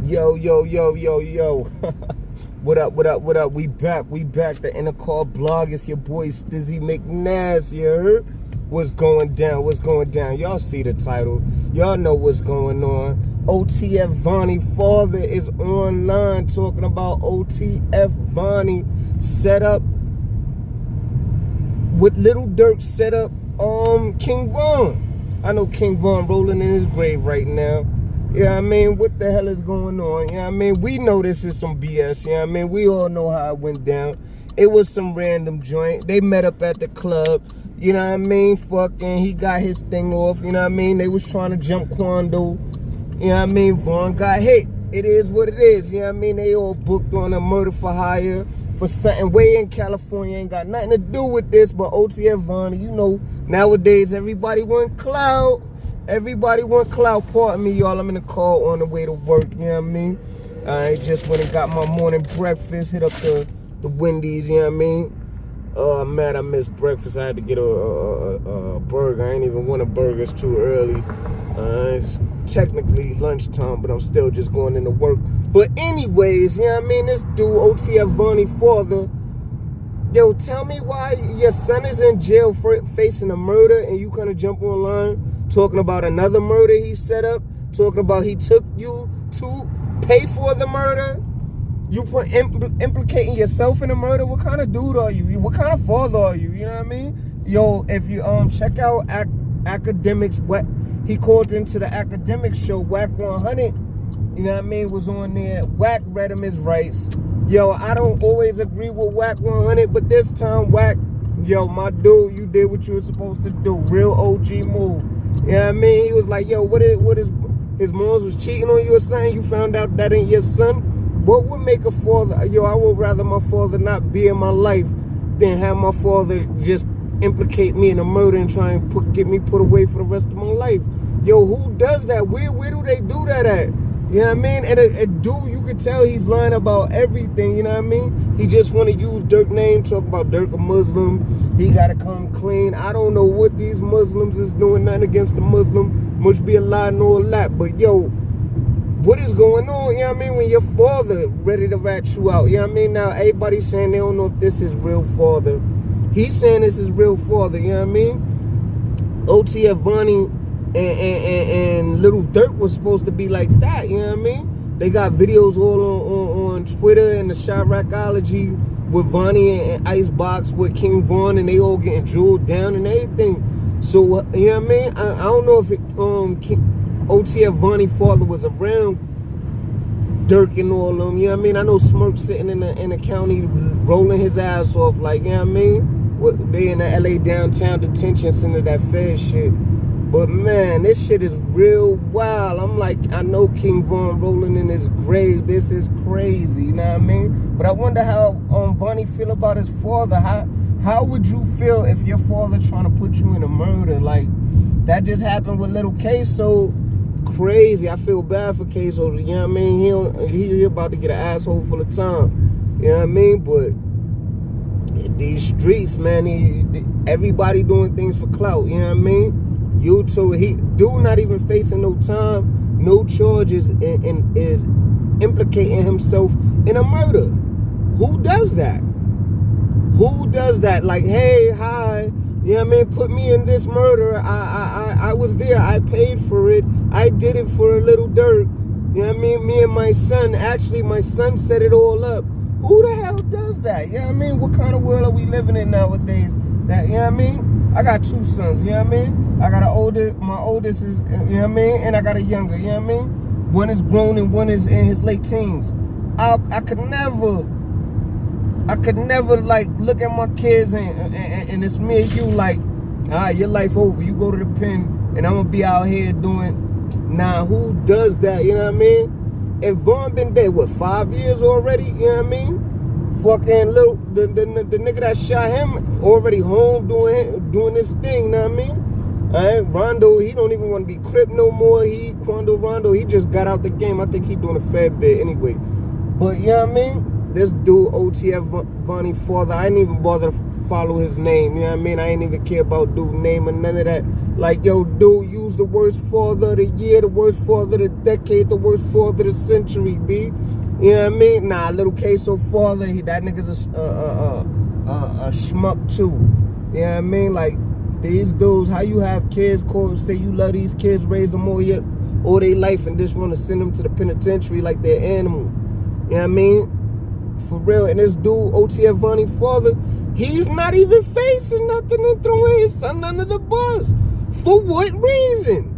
Yo. What up? We back. The Inner Car Blog. It's your boy Stizzy McNass, you heard? What's going down? Y'all see the title. Y'all know what's going on. OTF Vonnie father is online talking about OTF Vonnie set up with Little Dirk set up King Von. I know King Von rolling in his grave right now. Yeah, I mean, what the hell is going on? Yeah, I mean, we know this is some BS. Yeah, I mean, we all know how it went down. It was some random joint. They met up at the club. You know what I mean? Fucking, he got his thing off. You know what I mean? They was trying to jump Quando. You know what I mean? Von got hit. It is what it is. You know what I mean? They all booked on a murder for hire for something way in California. Ain't got nothing to do with this, but OTF Vonnie, you know, nowadays everybody want clout. Pardon me, y'all. I'm in the car on the way to work. You know what I mean? I just went and got my morning breakfast. Hit up the Wendy's. You know what I mean? Man, I missed breakfast. I had to get a burger. I ain't even want a burger. It's too early. It's technically lunchtime, but I'm still just going into work. But anyways, you know what I mean? This dude, OTF Vonnie father, yo, tell me why your son is in jail for facing a murder and you kind of jump online talking about another murder he set up, talking about he took you to pay for the murder. You implicating yourself in a murder. What kind of dude are you? What kind of father are you? You know what I mean? Yo, if you check out academics, what he called into the academic show, Whack 100. You know what I mean? Was on there. Whack read him his rights. Yo, I don't always agree with Whack 100, but this time Whack, yo, my dude, you did what you were supposed to do. Real OG move. You know what I mean? He was like, yo, what is his moms was cheating on you or something? You found out that ain't your son? What would make a father? Yo, I would rather my father not be in my life than have my father just implicate me in a murder and try and get me put away for the rest of my life. Yo, who does that? Where do they do that at? You know what I mean? And a dude, you could tell he's lying about everything, you know what I mean? He just want to use Dirk name, talk about Dirk a Muslim. He got to come clean. I don't know what these Muslims is doing, nothing against the Muslim. Must be a lie and all that. But yo, what is going on, you know what I mean? When your father ready to rat you out, you know what I mean? Now, everybody's saying they don't know if this is real father. He's saying this is real father, you know what I mean? OTF Vonnie and Little Dirk was supposed to be like that, you know what I mean? They got videos all on Twitter and the Chiracology with Vonnie and Icebox with King Von, and they all getting drilled down and everything. So, you know what I mean? I don't know if OTF Vonnie father was around Dirk and all of them, you know what I mean? I know Smirk sitting in the county rolling his ass off, like, you know what I mean? They in the LA downtown detention center, that Fed shit. But man, this shit is real wild. I'm like, I know King Von rolling in his grave. This is crazy, you know what I mean? But I wonder how Vonnie feel about his father. How would you feel if your father trying to put you in a murder? Like, that just happened with little Queso. Crazy. I feel bad for Queso, you know what I mean? He about to get an asshole full of time. You know what I mean? But these streets, man, everybody doing things for clout, you know what I mean? You too. He dude not even facing no time, no charges, and is implicating himself in a murder. Who does that? Who does that? Like, hey, hi, you know what I mean? Put me in this murder. I was there. I paid for it. I did it for a Little Dirk. You know what I mean? Me and my son. Actually, my son set it all up. Who the hell does that? You know what I mean? What kind of world are we living in nowadays? That, you know what I mean? I got two sons, you know what I mean? I got my oldest is, you know what I mean? And I got a younger, you know what I mean? One is grown and one is in his late teens. I could never like look at my kids and it's me and you like, all right, your life over. You go to the pen and I'm gonna be out here doing, nah, who does that, you know what I mean? And Von been dead, what, 5 years already, you know what I mean? Fucking little, the nigga that shot him already home doing this thing, you know what I mean? Rondo, he don't even want to be Crip no more. Quando Rondo, he just got out the game. I think he doing a fair bit anyway. But you know what I mean? This dude, OTF Vonnie father, I didn't even bother to follow his name. You know what I mean? I ain't even care about dude's name or none of that. Like, yo, dude, use the worst father of the year, the worst father of the decade, the worst father of the century, B. You know what I mean? Nah, little Queso father, that nigga's a schmuck too. You know what I mean? Like, these dudes, how you have kids say you love these kids, raise them all their life, and just want to send them to the penitentiary like they're animal. You know what I mean? For real. And this dude, OTF Vonnie father, he's not even facing nothing and throwing his son under the bus. For what reason?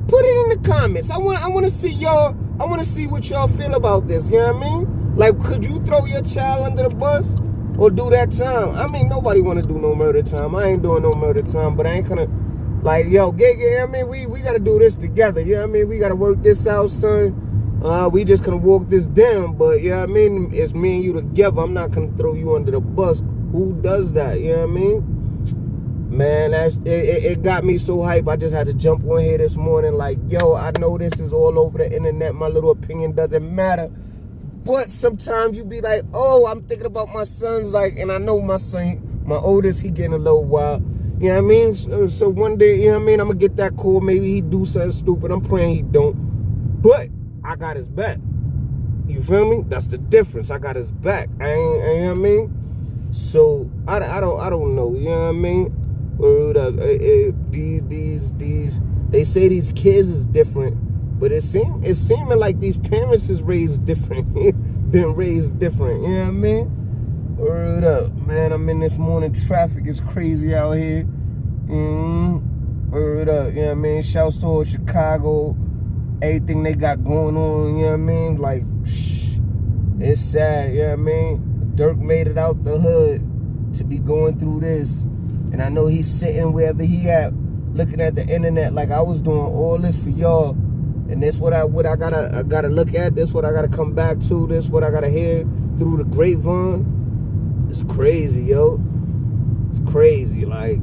Put it in the comments. I want to see y'all. I want to see what y'all feel about this. You know what I mean? Like, could you throw your child under the bus or do that time? I mean, nobody want to do no murder time. I ain't doing no murder time, but I ain't gonna, like, yo, I mean, we got to do this together. You know what I mean? We got to work this out, son. We just gonna walk this down, but you know what I mean? It's me and you together. I'm not gonna throw you under the bus. Who does that? You know what I mean? Man, it got me so hype. I just had to jump on here this morning like, yo, I know this is all over the internet. My little opinion doesn't matter. But sometimes you be like, oh, I'm thinking about my sons, like, and I know my son, my oldest, he getting a little wild. You know what I mean? So one day, you know what I mean? I'm gonna get that call. Maybe he do something stupid. I'm praying he don't. But I got his back. You feel me? That's the difference. I got his back. You know what I mean? So I don't know. You know what I mean? They say these kids is different, but it seeming like these parents is raised different. Been raised different. You know what I mean? Word up, man. I'm in this morning traffic. It's crazy out here. Word up. You know what I mean? Shouts to Chicago. Everything they got going on, you know what I mean? Like, it's sad, you know what I mean? Dirk made it out the hood to be going through this. And I know he's sitting wherever he at, looking at the internet like I was doing all this for y'all. And this what I gotta look at, this what I gotta come back to, this what I gotta hear through the grapevine. It's crazy, yo. It's crazy, like,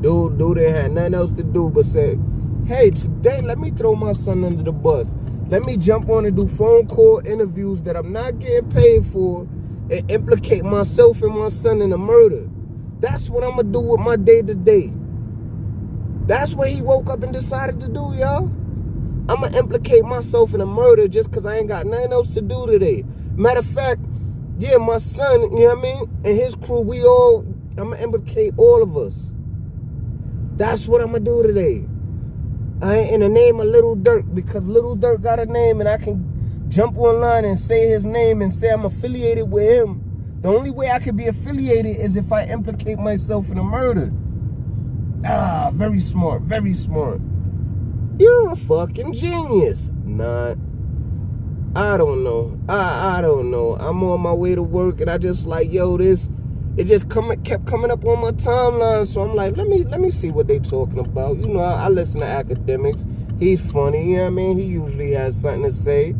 dude didn't have nothing else to do but say, hey, today, let me throw my son under the bus. Let me jump on and do phone call interviews that I'm not getting paid for and implicate myself and my son in a murder. That's what I'm going to do with my day-to-day. That's what he woke up and decided to do, y'all. I'm going to implicate myself in a murder just because I ain't got nothing else to do today. Matter of fact, yeah, my son, you know what I mean, and his crew, I'm going to implicate all of us. That's what I'm going to do today. I ain't in the name of Little Dirk, because Little Dirk got a name and I can jump online and say his name and say I'm affiliated with him. The only way I can be affiliated is if I implicate myself in a murder. Ah, very smart, very smart. You're a fucking genius. Nah, I don't know. I don't know. I'm on my way to work and I just like, yo, it just kept coming up on my timeline, so I'm like, let me see what they talking about. You know, I listen to academics. He's funny, you know what I mean? He usually has something to say.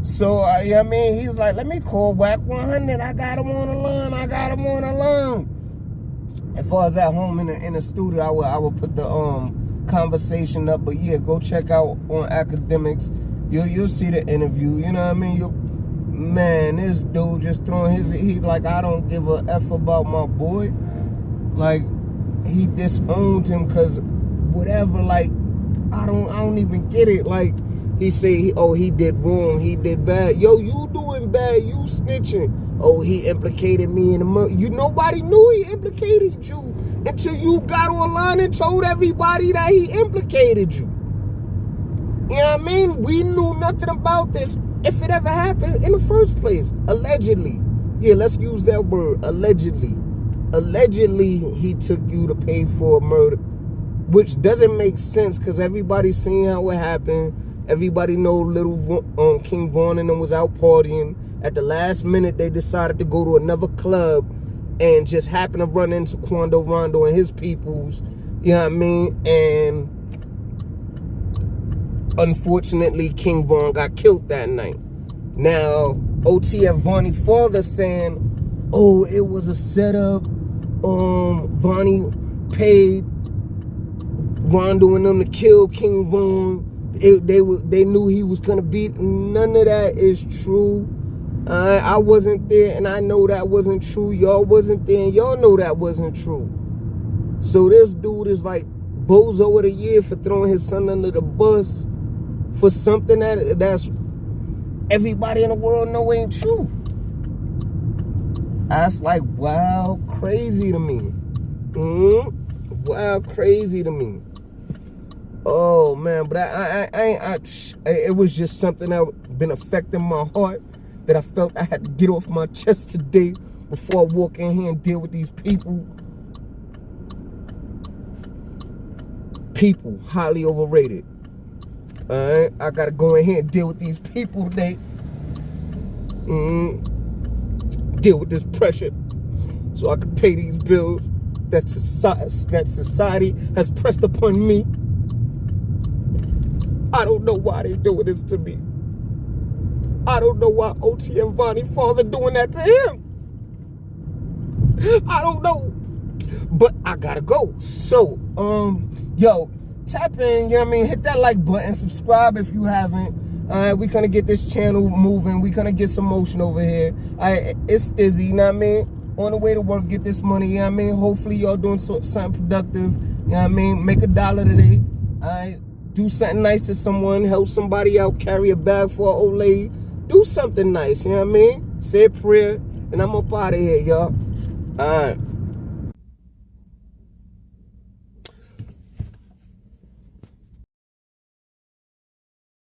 So, you know what I mean? He's like, let me call Whack 100. I got him on the line. As far as at home in the studio, I will put the conversation up. But yeah, go check out on academics. You'll see the interview. You know what I mean? Man, this dude just throwing he like, I don't give a F about my boy. Like, he disowned him because whatever, like, I don't even get it. Like, he say, he did wrong, he did bad. Yo, you doing bad, you snitching. Oh, he implicated me in the murder. Nobody knew he implicated you until you got online and told everybody that he implicated you. You know what I mean? We knew nothing about this if it ever happened in the first place. Allegedly. Yeah, let's use that word. Allegedly. Allegedly, he took you to pay for a murder. Which doesn't make sense because everybody's seen how it happened. Everybody know little King Von and them was out partying. At the last minute, they decided to go to another club and just happened to run into Quando Rondo and his peoples. You know what I mean? And unfortunately, King Von got killed that night. Now, OTF Vonnie father saying, oh, it was a setup. Vonnie paid Rondo and them to kill King Von. They knew he was gonna beat. None of that is true. I wasn't there, and I know that wasn't true. Y'all wasn't there, and y'all know that wasn't true. So this dude is like bozo of the year for throwing his son under the bus for something that's everybody in the world know ain't true. That's like wild crazy to me. Wild crazy to me. Oh man, but it was just something that been affecting my heart that I felt I had to get off my chest today before I walk in here and deal with these people. People, highly overrated. Alright, I gotta go in here and deal with these people today. Deal with this pressure so I can pay these bills that society has pressed upon me. I don't know why they doing this to me. I don't know why OT and Vonnie father doing that to him. I don't know. But I gotta go. So, yo, tap in, you know what I mean? Hit that like button, subscribe if you haven't. We gonna get this channel moving. We gonna get some motion over here. It's Stizzy, you know what I mean? On the way to work, get this money, you know what I mean? Hopefully y'all doing something productive, you know what I mean? Make $1 today, do something nice to someone, help somebody out, carry a bag for an old lady. Do something nice, you know what I mean? Say a prayer, and I'm up out of here, y'all. All right.